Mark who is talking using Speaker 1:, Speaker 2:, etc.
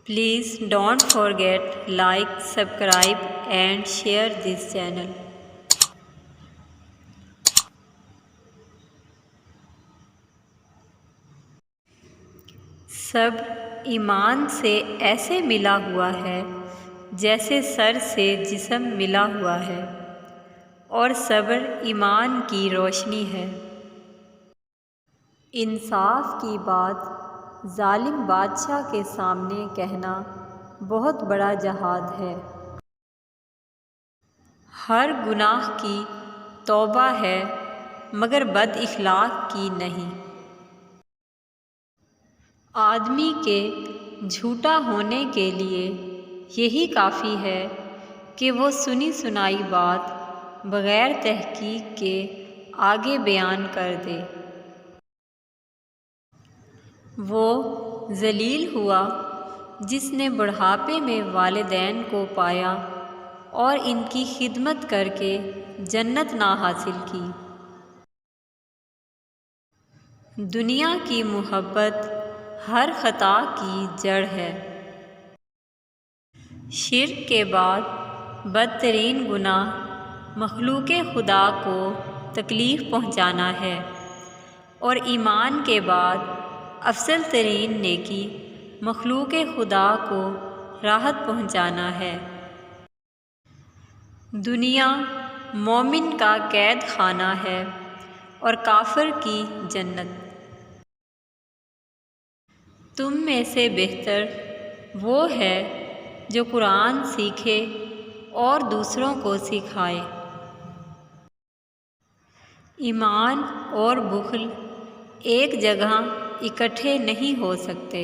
Speaker 1: Please don't forget like, subscribe and share this channel. صبر ایمان سے ایسے ملا ہوا ہے جیسے سر سے جسم ملا ہوا ہے، اور صبر ایمان کی روشنی ہے۔ انصاف کی بات ظالم بادشاہ کے سامنے کہنا بہت بڑا جہاد ہے۔ ہر گناہ کی توبہ ہے مگر بد اخلاق کی نہیں۔ آدمی کے جھوٹا ہونے کے لیے یہی کافی ہے کہ وہ سنی سنائی بات بغیر تحقیق کے آگے بیان کر دے۔ وہ ذلیل ہوا جس نے بڑھاپے میں والدین کو پایا اور ان کی خدمت کر کے جنت نہ حاصل کی۔ دنیا کی محبت ہر خطا کی جڑ ہے۔ شرک کے بعد بدترین گناہ مخلوق خدا کو تکلیف پہنچانا ہے، اور ایمان کے بعد افضل ترین نیکی مخلوق خدا کو راحت پہنچانا ہے۔ دنیا مومن کا قید خانہ ہے اور کافر کی جنت۔ تم میں سے بہتر وہ ہے جو قرآن سیکھے اور دوسروں کو سکھائے۔ ایمان اور بخل ایک جگہ اکٹھے نہیں ہو سکتے۔